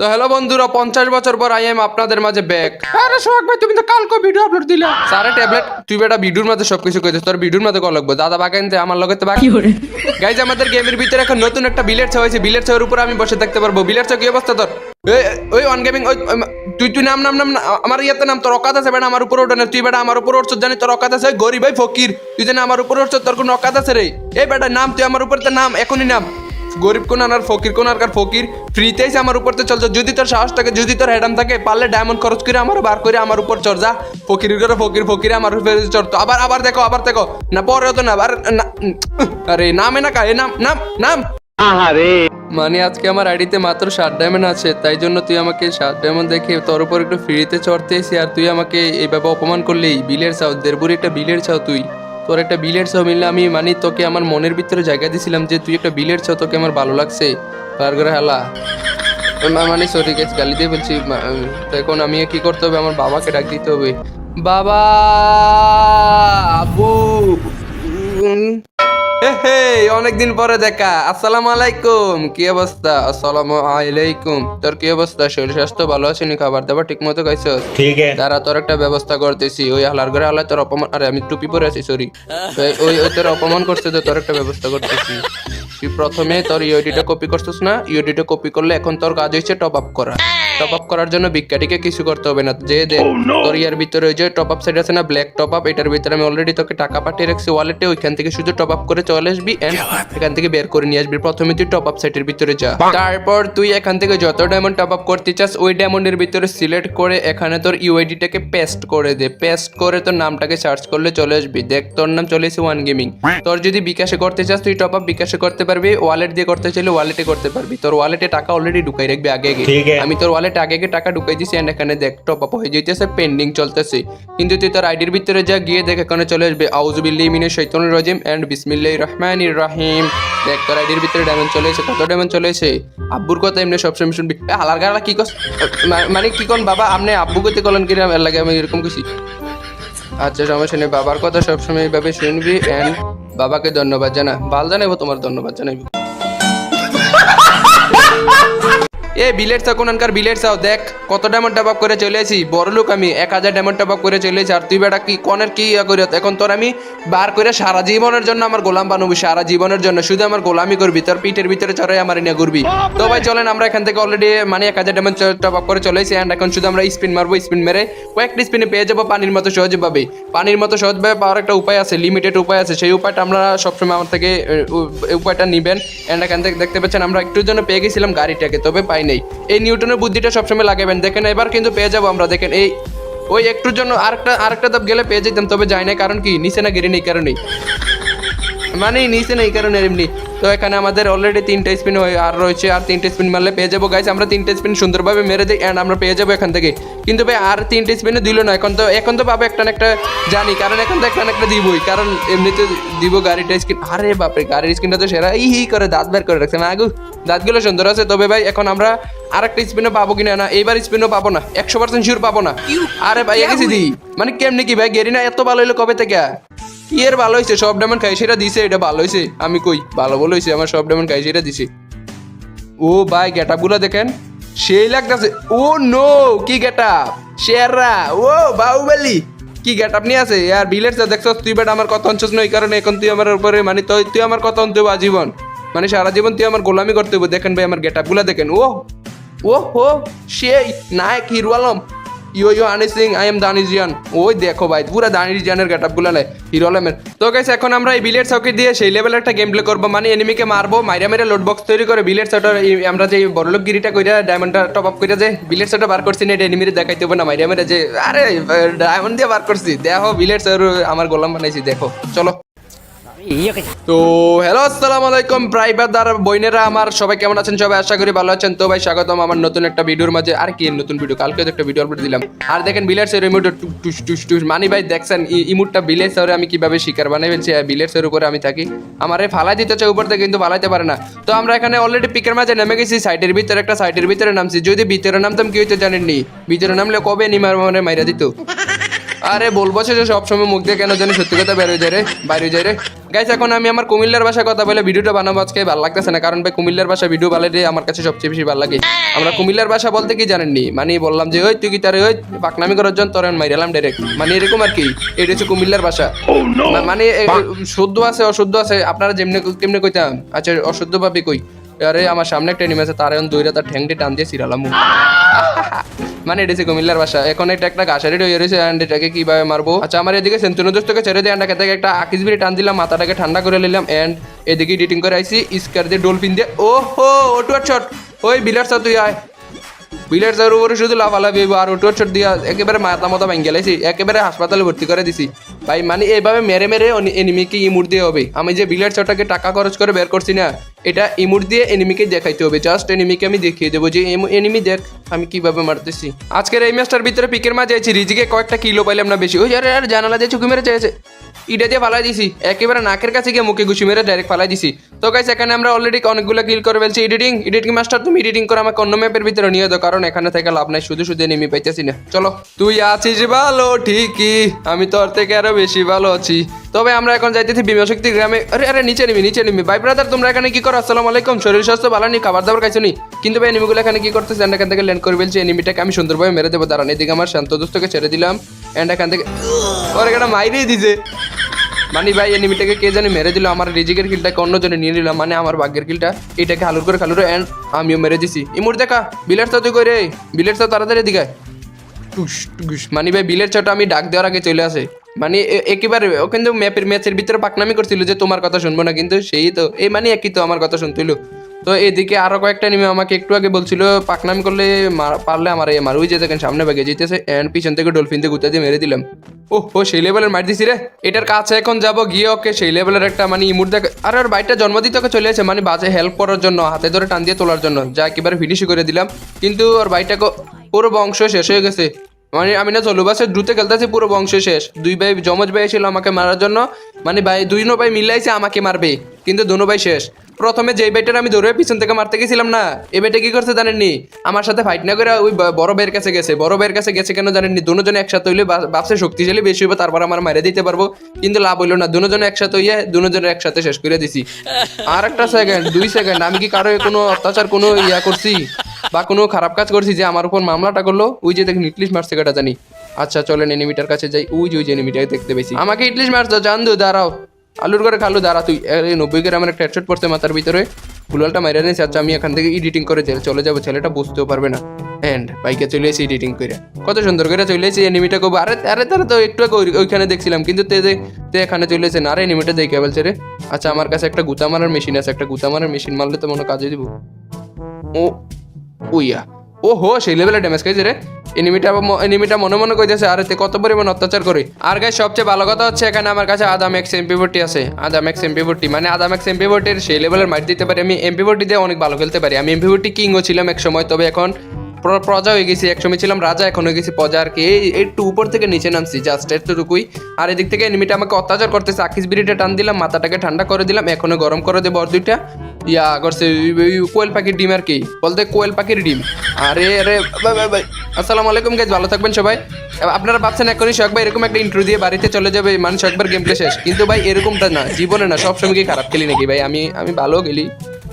তো হ্যালো বন্ধুরা, 50 বছর পর আই এম আপনাদের মাঝে ব্যাক। আরে সোহাগ ভাই, তুমি তো কালকে ভিডিও আপলোড দিলে। সারা ট্যাবলেট তুই বেটা ভিডিওর মধ্যে সবকিছু কইছিস, তোর ভিডিওর মধ্যে কল লাগবে। দাদা বাগাইতে আমার লগে তো বাকি গাইজ, আমাদের গেমের ভিতরে এখন নতুন একটা বিলেট ছা হয়েছে। বিলেট ছার উপর আমি বসে থাকতে পারবো। বিলেট ছা কি অবস্থা তোর? ওই অন গেমিং, ওই তুই নাম নাম নাম আমার ইয়াতে নাম। তোর অকাত আছে বেটা আমার উপর ওঠে না। তুই বেটা আমার উপর উঠছ, জানি তোর অকাত আছে। গরিব ভাই ফকির, তুই জানি আমার উপর উঠছ, তোর কোনো অকাত আছে রে? এই বেটা নাম, তুই আমার উপর তো নাম, এখনই নাম। গরিব কোন আর ফকির কোন আর ফকির ফ্রিতে আমার উপর তো চলছে। যদি তোর সাহস থাকে, যদি তোর হেডাম থাকে, পারলে ডায়মন্ড খরচ করে আমার বার করে আমার উপর চড় যা। ফকির করে ফকির ফকিরে আমার উপর চড়তো। আবার দেখো না পরে তো না আবার আরে নামে না কারে নাম নাম নাম মানে আজকে আমার আইডিতে মাত্র 7 ডায়মন্ড আছে, তাই জন্য তুই আমাকে 7 ডায়মন্ড দেখে তোর উপর একটু ফ্রিতে চড়তে এসে আর তুই আমাকে এইভাবে অপমান করলি। বিলের চাও দেড়বুরি একটা বিলের চাও তুই। তোর একটা বিলের চাও মিললে আমি মানে তোকে আমার মনের ভিতরে জায়গা দিছিলাম যে তুই একটা বিলের চাও, তোকে আমার ভালো লাগছে। তার করে হালা মানে সরি গেছ, গালি দিয়ে বলছি। তো এখন আমি কি করতে হবে? আমার বাবাকে ডাক দিতে হবে। বাবা, আব্বু। অনেকদিন পরে দেখা। আসসালামু আলাইকুম, কি অবস্থা? আসসালামু আলাইকুম। তোর কি অবস্থা? শরীর স্বাস্থ্য ভালো আছে নি? খাবার দাবার ঠিক মতো খাইছো? ঠিক আছে, তারা তোর একটা ব্যবস্থা করতেছি। ওই হালার ঘরে হালায় তোর অপমান, আরে আমি টুপি পরে আছি সরি। ওই তোর অপমান করছে, তো তোর একটা ব্যবস্থা করতেছি। তুই প্রথমে তোর ইউডিটা কপি করছিস না? ইউডিটা কপি করলে এখন তোর কাজ হচ্ছে টপ আপ করা। টপ আপ করার জন্য বিজ্ঞানীকে কিছু করতে হবে না। যে দেখ তোর ইয়ার ভিতরে ওই যে টপ আপ সাইড আছে না, ব্ল্যাক টপ আপ, এটার ভিতরে আমি অলরেডি তোকে টাকা পাঠিয়ে রাখছি ওয়ালেটে। ওইখান থেকে শুধু টপ আপ করে চলে আসবি এন্ড এখান থেকে বের করে নিয়ে আসবি। প্রথমে তুই টপ আপ সাইটের ভিতরে যা, তারপর তুই এখান থেকে যত ডায়মন্ড টপ আপ করতে চাস ওই ডায়মন্ডের ভিতরে সিলেক্ট করে এখানে তোর ইউআইডিটাকে পেস্ট করে দে। পেস্ট করে তোর নামটাকে সার্চ করলে চলে আসবি। দেখ তোর নাম চলে এসে ওয়ান গেমিং। তোর যদি বিকাশে করতে চাস তুই টপ আপ বিকাশে করতে পারবি, ওয়ালেট দিয়ে করতে চাইলে ওয়ালেটে করতে পারবি। তোর ওয়ালেটে টাকা অলরেডি ঢুকাই রাখবি আগে আগে। আমি তোর ওয়ালেটে আগে আগে টাকা ঢুকাই দিছি এন্ড এখানে দেখ টপ আপ হয়ে যাইতেছে, পেন্ডিং চলতেছে। কিন্তু তুই তোর আইডির ভিতরে যা, গিয়ে দেখ এখানে চলে আসবে আউযু বিল্লাহি মিনাশ শাইতানির রাজিম এন্ড বিসমিল্লাহির রহমানির রহিম। দেখ তোর আইডির ভিতরে ডায়মন্ড চলে এসে। কত ডায়মন্ড চলে এসে? আব্বুর কথা এমনি সবসময় শুনবি। হালার গালা কি কস? মানে কি কোন বাবা আপনি আব্বু কইতে কলন কি লাগে? আমি এরকম কিছু আচ্ছা সমস্যা নেই, বাবার কথা সবসময় এইভাবে শুনবি এন্ড বাবাকে ধন্যবাদ জানা। ভাল জানাইবো, তোমার ধন্যবাদ জানাইবো। এ বিলেট চাও কোনকার বিলেট চাও? দেখ কত ডায়মন্ড টপ আপ করে চলে আসি। বড় লোক আমি, 1000 ডায়মন্ড টপ আপ করে চলে আসি। আর তুই বেটা কি কনের কি করি? এখন তোর আমি বার করে সারা জীবনের জন্য আমার গোলাম বানাবি। সারা জীবনের জন্য শুধু আমার গোলামি করবি, তোর পিঠের ভিতরে চড়াই আমার নিয়ে ঘুরবি। তো ভাই চলেন, আমরা এখান থেকে অলরেডি মানে 1000 ডায়মন্ড টপ আপ করে চলে আসি এন্ড এখন শুধু আমরা স্পিন মারবো। স্পিন মেরে কয়েকটি স্পিনে পেয়ে যাবো পানির মতো সহজে পাবে। পানির মতো সহজভাবে পাওয়ার একটা উপায় আছে, লিমিটেড উপায় আছে। সেই উপায়টা আমরা সবসময় আমার থেকে উপায়টা নিবেন এন্ড এখান থেকে দেখতে পাচ্ছেন আমরা একটুর জন্য পেয়ে গেছিলাম গাড়িটাকে, তবে পাই নাই। এই নিউটনের বুদ্ধিটা সবসময় লাগাবেন। দেখেন এবার কিন্তু পেয়ে যাবো আমরা। দেখেন এই ওই একটুর জন্য আরেকটা ধাপ গেলে পেয়ে যেতাম, তবে যাই না। কারণ কি? নিচে না গেড়ে নেই কারণেই, মানে নিচে নেই কারণ এমনি। তো এখানে আমাদের অলরেডি 3টা স্পিন আর রয়েছে, আর 3টে স্পিন মারলে পেয়ে যাবো গাইস। আমরা 3টে স্পিন সুন্দরভাবে মেরে দিই এন্ড আমরা পেয়ে যাবো এখান থেকে। কিন্তু ভাই আর 3টে স্পিনও দিল না। এখন তো পাবো একটা না একটা জানি, কারণ এখন তো একটা না একটা দিবই, কারণ এমনিতে দিব গাড়িটা স্কিন। আরে বাপরে, গাড়ির স্কিনটা তো সেরা। ই করে দাঁত বের করে রাখছে না আগু, দাঁতগুলো সুন্দর আছে। তবে ভাই এখন আমরা আরেকটা স্পিনও পাবো কিনা না, এইবার স্পিনও পাবো না, 100% শিওর পাবো না। আরে ভাই গেছি দি মানে কেমনি কি ভাই? গেরি না এত ভালো হইলো কবে থেকে? এর ভালো হয়েছে, সব ডায়মন্ড খাই সেটা দিছে, এটা ভালো হয়েছে। আমি কই ভালো বলে হয়েছে, আমার সব ডায়মন্ড খাই সেটা দিছে। ও ভাই গেট আপ গুলো দেখেন, সেই লাগতেছে। ও নো, কি গেট আপ শেররা! ও বাহুবলি কি গেট আপ নিয়ে আছে আর বিলের দেখছো তুই বেটা আমার কথা অঞ্চস নয়, কারণ এখন তুই আমার উপরে মানে তুই আমার কথা অন্ত আজীবন, মানে সারা জীবন তুই আমার গোলামি করতে হবে। দেখেন ভাই আমার গেট আপ গুলা দেখেন। ও হো সেই নায়ক hero Alam. Yo Honey Singh, I am দানিজিয়ান। ওই দেখো ভাই পুরা দানিজিয়ানের গেটআপ গুলো নাই হিরো আলমের। তো গাইস এখন আমরা এই বিলেট সাউকে দিয়ে সেই লেভেলের একটা গেম প্লে করবো, মানে এনিমিকে মারবো, মাইরা মেরে লোড বক্স তৈরি করে বিলেট সাউটার আমরা যে বড়লোক গিরিটা কইরা ডায়মন্ডটা টপ আপ কইরা যে বিলেট সাউটা বার করছি না, এটা এনিমিরে দেখাইতে হবে না। মাইরা মেরে যে আরে ডায়মন্ড দিয়ে বার করছি, দেখো বিলেট সাউর আমার গোলাম বানাইছি, দেখো চলো। তো হ্যালো আসসালামু আলাইকুম প্রাইভার বইনেরা আমার, সবাই কেমন আছেন? সবাই আশা করি ভালো আছেন। তো ভাই স্বাগতম আমার নতুন একটা ভিডিওর মাঝে। আর কি নতুন ভিডিও, কালকে একটা ভিডিও আপলোড দিলাম। আর দেখেন বিলেটসের ইমোটটা টুস টুস টুস মানি ভাই দেখছেন ইমোটটা বিলেটসের আমি কিভাবে শিকার বানাই ফেলছি। বিলেটসের উপরে আমি থাকি, আমারে ফালাই দিতে চাই উপর থেকে, কিন্তু ফালাইতে পারে না। তো আমরা এখানে অলরেডি পিকের মাঝে নেমে গেছি, সাইটের ভিতরে একটা সাইটের ভিতরে নামছি। যদি ভিতরে নামতাম কি হইতো জানেননি? ভিতরে নামলে কবে নিমার মানে মাইরা দিত। আরে বলবো যে সবসময় মুখ দিয়ে কেন জানি সত্যি কথা বের হয়ে যায় রে, বাইরে হয়ে যায় রে। গাইস এখন আমি আমার কুমিল্লার ভাষায় কথা বলে ভিডিওটা বানাবো আজকে, ভালো লাগতেছে না কারণ ভাই কুমিল্লার ভাষা ভিডিও বানালে আমার কাছে সবচেয়ে বেশি ভালো লাগে। আমরা কুমিল্লার ভাষা বলতে কি জানেননি, মানে বললাম যে ওই তুই কি তারে ওই পাকনামি করার জন্য তোর মাইরালাম ডাইরেক্ট, মানে এরকম আর কি। এটা হচ্ছে কুমিল্লার ভাষা। মানে শুদ্ধ আছে অশুদ্ধ আছে, আপনারা যেমনি কেমনে কইতাম। আচ্ছা অশুদ্ধ ভাবে কই, আরে আমার সামনে একটা এনিমি আছে, তার এখন দইরা তার ঠ্যাংটি টান দিয়ে ছিড়ালাম। মানে এটা হচ্ছে কুমিল্লার ভাষা। এখন এটা একটা ঘাসারি হয়ে রয়েছে অ্যান্ড এটাকে কিভাবে মারবো। আচ্ছা আমার এদিকে সেন্তুনো দোস্তকে ছেড়ে দিয়ে এখান থেকে একটা আকিস বিড়ি টান দিলাম, মাথাটাকে ঠান্ডা করে নিলাম অ্যান্ড এদিকে এডিটিং করে আইসি স্কার দিয়ে ডলফিন দিয়ে। ও হো ওটু শট, ওই বিলার সা তুই আয়, বিলের যার উপরে শুধু লাফালাফি আর ওটু শট দিয়া একেবারে মাথা মতো ভেঙে গেলাইছি, একেবারে হাসপাতালে ভর্তি করে দিছি ভাই। মানে এইভাবে মেরে মেরে এনিমিকে ইমুর দিয়ে হবে। আমি যে বিলের শটটাকে টাকা খরচ করে বের করছি না, এটা ইমুর দিয়ে এনিমিকে দেখাইতে হবে। জাস্ট এনিমিকে আমি দেখিয়ে দেবো যে এনিমি দেখ আমি কিভাবে মারতেছি। আজকের এই ম্যাচটার ভিতরে পিকের মাঝে আছি, রিজিকে কয়েকটা কিলো পাইলাম না বেশি। ওই আরে আর জানালা দিয়ে চুকি মেরে চেয়েছে, ইটা দিয়ে ফালাই দিছি, একেবারে নাকের কাছে গিয়ে মুখে ঘুষি মেরে ডাইরেক্ট ফালাই দিছি। তো গাইস এখানে আমরা অলরেডি অনেকগুলো কিল করে ফেলছি। এডিটিং মাস্টার তুমি এডিটিং করে আমাকে অন্য ম্যাপের ভিতরে নিয়ে দাও, কারণ এখানে থেকে লাভ নাই, শুধু শুধু নেমে পাইতেছি না। চলো তুই আছিস ভালো ঠিকই, আমি তোর থেকে আরো বেশি ভালো আছি। তবে আমরা এখন যাইতেছি বিমশক্তি গ্রামে। আরে আরে নিচে নিবি ভাই ব্রাদার, তোমরা এখানে কি করো? আসসালামু আলাইকুম, শরীর স্বাস্থ্য ভালো নেই, খাবার দাবার খাইছো নি? কিন্তু ভাই এনিমিগুলো এখানে কি করতেছে? এখান থেকে ল্যান্ড করে ফেলছে, এনিমিটাকে আমি সুন্দরভাবে মেরে দেবো। দাঁড়ান এদিকে আমার শান্ত দোস্তকে ছেড়ে দিলাম এন্ড এখান থেকে ওর এখানে মাইরেই দিছে। মানে ভাই এনিমিটাকে কে জানি মেরে দিল, আমার রিজিকের কিলটাকে অন্যজনে নিয়ে নিলাম, মানে আমার ভাগ্যের কিলটা। এটাকে হালুর করে এন্ড আমিও মেরে দিছি। ইমুর দেখা বিলের তো তুই করে, বিলের তো তাড়াতাড়ি দিকে মানে ভাই বিলের চটা আমি ডাক দেওয়ার আগে চলে আসে। মানে একেবারে ও কিন্তু ম্যাচের ভিতরে পাকনামি করছিল যে তোমার কথা শুনবো না, কিন্তু সেই তো এই মানে একই তো আমার কথা শুনছিল। তো এদিকে আরো কয়েকটা নেমে আমাকে একটু আগে বলছিল পাকনামি করলে পারলে আমার মার, ওই যে দেখেন সামনে ভাগে যেতেছে এন্ড পিছন থেকে ডলফিন দিয়ে গুতা দিয়ে মেরে দিলাম। ও সেই লেভেলের মার দিছি রে। এটার কাছে এখন যাবো গিয়ে ওকে সেই লেভেলের একটা মানে ইমুর দেখ। আর ওর বাইকটা জন্মদিন তোকে চলে আসে, মানে বাজে হেল্প করার জন্য, হাতে ধরে টান দিয়ে তোলার জন্য, যা একেবারে ফিনিশ করে দিলাম। কিন্তু ওর বাইকটাকে পুরো বংশ শেষ হয়ে গেছে। মানে আমি না চলো বাসে দ্রুত খেলতেছি, পুরো বংশ শেষ। দুই ভাই জমজ ভাই ছিল আমাকে মারার জন্য, মানে ভাই দুই ভাই মিলাইছে আমাকে মারবে, কিন্তু দুনো ভাই শেষ। প্রথমে যেই ভাইটার আমি ধরে পিছন থেকে মারতে গেছিলাম না, এই ভাইটা কি করছে জানেননি? আমার সাথে ফাইট না করে ওই বড় ভাইয়ের কাছে গেছে। বড় ভাইয়ের কাছে গেছে কেন জানেননি? দুজনে একসাথে হইলে বাপসে শক্তিশালী বেশি হবে, তারপর আমার মারে দিতে পারবো। কিন্তু লাভ হইলো না, দুজনে একসাথে হইয়া দুজনের একসাথে শেষ করে দিছি। আর একটা সেকেন্ড 2 সেকেন্ড আমি কি কারো কোনো অত্যাচার কোনো ইয়া করছি বা কোনো খারাপ কাজ করছি যে আমার উপর মামলাটা করলো? ওই যে দেখুন ইটলিশ মারছে কাটা জানি। আচ্ছা চলেন এনিমিটার কাছে যাই, ওই যে এনিমিটাকে দেখতে পেয়েছি। আমাকে ইটলিশ মারছো জানদু, দাঁড়াও আলুর করে খালু দাঁড়া তুই। 90 গ্রামের একটা হেডশট পড়ছে মাথার ভিতরে, ফুলওয়ালটা মেরে নিয়েছে। আচ্ছা আমি এখান থেকে এডিটিং করে চলে যাবো, ছেলেটা বুঝতেও পারবে না। এন্ড বাইকে চলে এসেছি এডিটিং করে, কত সুন্দর করে চলে এসেছি। এনিমিটা কব আরে আরে তারা তো একটু ওইখানে দেখছিলাম, কিন্তু তে এখানে চলে এসে না রে এনিমিটা দেখে বলছে রে। আচ্ছা আমার কাছে একটা গুতা মারার মেশিন আছে, একটা গুতা মারার মেশিন মারলে তো মনে কাজে দিব। ও উইয়া ও হো সেই লেভেলে ড্যামেজ খাইছে রে এনিমিটা মনে মনে কইতেছে আরে তে কত পরিমাণ অত্যাচার করে। আর গাইস সবচেয়ে ভালো কথা হচ্ছে এখানে আমার কাছে আদাম এক্স MP40 আছে। আদাম এক্স MP40 মানে আদাম এক্স MP40 সেই লেভেলের মার দিতে পারি আমি। MP40 দিয়ে অনেক ভালো খেলতে পারি আমি। MP40 কিংও ছিলাম এক সময়, তবে এখন প্রজা হয়ে গেছি। একসময় ছিলাম রাজা, এখন হয়ে গেছি প্রজা আর কি। একটু উপর থেকে নিচে নামছি জাস্ট এতটুকুই। আর এদিক থেকে এনিমিটা আমাকে অত্যাচার করতেছে, আকিস বিড়িটা টান দিলাম, মাথাটাকে ঠান্ডা করে দিলাম, এখনো গরম করে দেবো। আর দুইটা ইয়া করছে কোয়েল পাখির ডিম আর কি, বলতে কোয়েল পাখির ডিম। আরে আরে ভাই আসসালামু আলাইকুম গাইস, ভালো থাকবেন সবাই। আপনারা ভাবছেন এখনই শখ ভাই এরকম একটা ইন্ট্রো দিয়ে বাড়িতে চলে যাবে, মানুষ একবার গেম প্লে শেষ। কিন্তু ভাই এরকমটা না, জীবনে না, সবসময় কি খারাপ খেলি নাকি ভাই? আমি ভালো খেলি।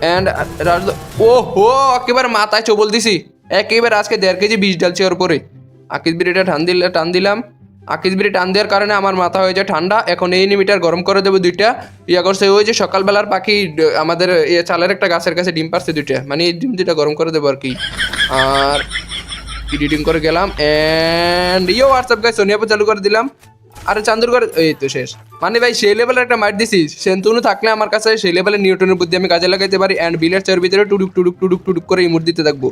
অ্যান্ড ও হো একেবারে মাথায় চবল দিছি, একেবারে আজকে 1.5 কেজি বিষ ডালছে ওর পরে। আকিস বিড়িটা টান দিলাম, আকিস বিড়ি টান দেওয়ার কারণে আমার মাথা হয়ে যায় ঠান্ডা। এখন এই এনিমিটার গরম করে দেবো দুইটা। ইয়া করছে ওই যে সকালবেলার পাখি আমাদের চালের একটা গাছের কাছে ডিম পারছে দুইটা, মানে এই ডিম দুইটা গরম করে দেবো আর কি। আর এডিটিং করে গেলাম এন্ড হোয়াটসঅ্যাপ গাইস সোনিয়াপু চালু করে দিলাম। আরে চান্দুর করে এই তো শেষ। মানে ভাই সেই লেভেলের একটা মার দিছি, সেন্তুনু থাকলে আমার কাছে সেই লেভেলের নিউটনের বুদ্ধি আমি কাজে লাগাইতে পারি। অ্যান্ড বিলের চেয়ার ভিতরে টুডুক করে ইমুর দিতে থাকবো।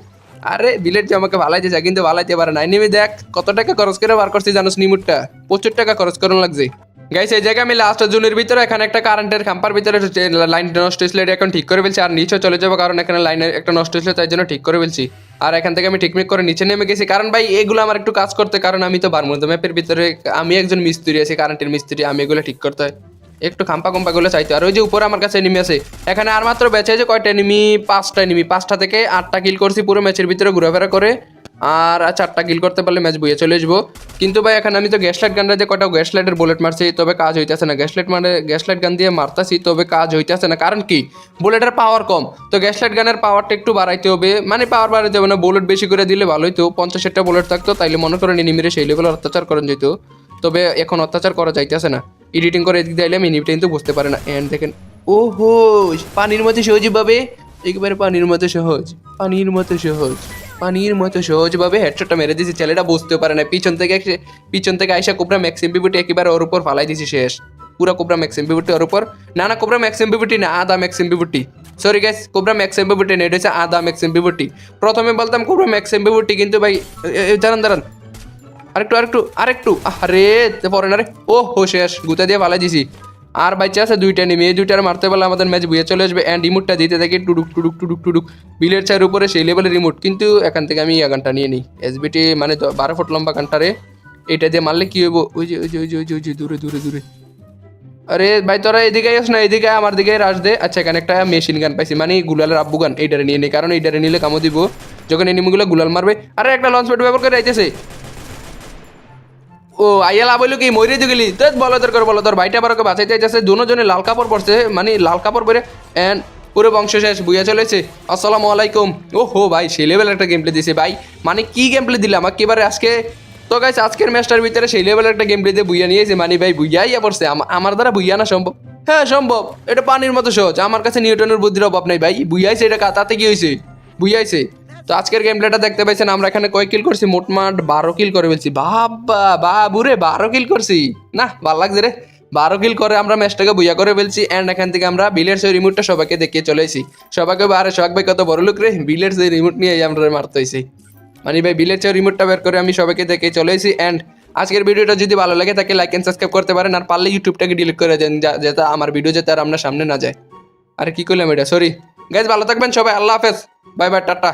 আরে বিলেট যে আমাকে ভালাইতে চায় কিন্তু ভালাইতে পারে না। নেমে দেখ কত টাকা খরচ করে বার করছি জানোস নিমুরটা, 25 টাকা খরচ করানো লাগছে। গাইস এই জায়গায় আমি লাস্ট জুনের ভিতরে এখানে একটা কারেন্টের খাম্পার ভিতরে লাইন নষ্ট হয়েছিল, এটা এখন ঠিক করে ফেলছি। আর নিচে চলে যাবো কারণ এখানে লাইনের একটা নষ্ট হয়েছিল, তাই জন্য ঠিক করে ফেলছি। আর এখান থেকে আমি ঠিকমিক করে নিচে নেমে গেছি, কারণ ভাই এগুলো আমার একটু কাজ করতে, কারণ আমি তো বারমুদা ম্যাপের ভিতরে আমি একজন মিস্ত্রি আছি, কারেন্টের মিস্ত্রি, আমি এগুলো ঠিক করতে হয়, একটু খাম্পা গুলো চাইতো। আর ওই যে উপরে আমার কাছে এনিমি আছে, এখানে আর মাত্র বেঁচে যে কয়টা এনিমি, 5টা এনিমি, 5টা থেকে 8টা কিল করছি পুরো ম্যাচের ভিতরে ঘোরাফেরা করে। আর 4টা কিল করতে পারলে ম্যাচ বইয়ে চলে আসবো। কিন্তু ভাই এখন আমি তো গ্যাস লাইট গানটা দিয়ে কটা গ্যাস লাইটের বুলেট মারছি, তবে কাজ হইতেছে না। গ্যাস লাইট গান দিয়ে মারতাছি, তবে কাজ হইতেছে না। কারণ কি, বুলেটের পাওয়ার কম। তো গ্যাস লাইট গানের পাওয়ারটা একটু বাড়াইতে হবে, মানে পাওয়ার বাড়াইতে হবে না, বুলেট বেশি করে দিলে ভালোই। তো 50টা বুলেট থাকতো, তাইলে মনে করেন এনিমিরে সেই লেভেলে অত্যাচার করেন যেত। তবে এখন অত্যাচার করা যাইতেছে না। এডিটিং করে এদিক দিয়ে আমি এনিমিটা কিন্তু বুঝতে পারে না। এন্ড দেখেন, ওহো, পানির মতো সহজভাবে, একেবারে পানির মতো সহজ, পানির মতো সহজ, পানির মতো সহজভাবে হেডশটটা মেরে দিয়েছি। ছেলেটা বুঝতে পারে না, পিছন থেকে আইসা কোবরা ম্যাক্সিম বিবুটি একেবারে ওর উপর ফালাই দিয়েছি। শেষ পুরা কোবরা ম্যাক্সিম বিবুটি ওর উপর। না না, কোবরা ম্যাক্সিম বিবুটি না, আদা ম্যাক্সিম বিবুটি। সরি গাইস, কোবরা ম্যাক্সিম বিবুটি না, এটা হচ্ছে আদা ম্যাক্সিম বিবুটি। প্রথমে বলতাম কোবরা ম্যাক্সিম বিবুটি, কিন্তু ভাই দাঁড়ান আরেকটু আরে পরে না রে। ও হো, শেষ গুতা দিয়ে ফালাই দিছি। আর বাচ্চা আছে 2টা নেমে, এই 2টার মারতে পারলে আমাদের ম্যাচ বুয়ে চলে আসবে। অ্যান্ড রিমোটটা দিতে থাকি টুডুক টুডুক টুডুক টুডুক, বিলের চায়ের উপরে সেই লেভেলের রিমোট। কিন্তু এখান থেকে আমি গানটা নিয়ে নিই, এসবিটি মানে 12 ফুট লম্বা গানটারে এটা দিয়ে মারলে কি হইব? ওই যে দূরে দূরে দূরে। আরে ভাই তোরা এদিকে আস না, এদিকে আমার দিকে রাশ দে। আচ্ছা, এখানে একটা মেশিন গান পাইছি, মানে গুলালের আব্বু গান। এইটারে নিয়ে নিই, কারণ এইটারে নিলে কামো দিব যখন এনিমিগুলো গুলাল মারবে। আরে একটা লঞ্চ প্যাড ব্যবহার করে আইতেছে। ও আইয়ালা বললো কি মরে দিয়ে গেলি তো, বলো তোর ভাইটা বারোকে বাঁচাইতে যাচ্ছে। দুজনে লাল কাপড় পরছে, মানে লাল কাপড় পরে। অ্যান্ড পুরো বংশ শেষ, বুঝা চলেছে। আসসালামু আলাইকুম। ও হো ভাই, সেই লেভেল একটা গেম প্লে দিয়েছে ভাই। মানে কি গেম প্লে দিলাম একেবারে আজকে। তো গাইস, আজকের ম্যাচটার ভিতরে সেই লেভেল একটা গেম প্লে দিয়ে বুইয়া নিয়েছে, মানে ভাই বুইয়াই পড়ছে। আমার দ্বারা বুইয়া না সম্ভব? হ্যাঁ সম্ভব, এটা পানির মতো সহজ। আমার কাছে নিউটনের বুদ্ধির অভাব নাই ভাই, বুইয়াইছে এটা। তাতে কি হয়েছে, বুইয়াইছে। তো আজকের গেম প্লেটা দেখতে পাইছেন, আমরা এখানে কয় কিল করছি? মোটমাট 12 কিল করে ফেলছি। বাবুরে 12 কিল করছি, না ভাল লাগছে রে। 12 কিল করে আমরা ম্যাচটাকে বুইয়া করে ফেলছি। অ্যান্ড এখান থেকে আমরা বিলের সেই রিমোটটা সবাইকে দেখিয়ে চলেছি। সবাইকে আরে সোহাগ ভাই কত বড় লোক রে, বিলের সেই রিমোট নিয়ে আমরা মারতে হয়েছি। মানে ভাই বিলের সেই রিমোটটা বের করে আমি সবাইকে দেখে চলেছি। অ্যান্ড আজকের ভিডিওটা যদি ভালো লাগে তাকে লাইক এন্ড সাবস্ক্রাইব করতে পারেন, আর পারলে ইউটিউবটাকে ডিলিট করে দেন, যাতে আমার ভিডিও যাতে আর আপনার সামনে না যায়। আরে কি করলাম এটা, সরি গাইজ। ভালো থাকবেন সবাই, আল্লাহ হাফেজ, বাই বাই, টাটা।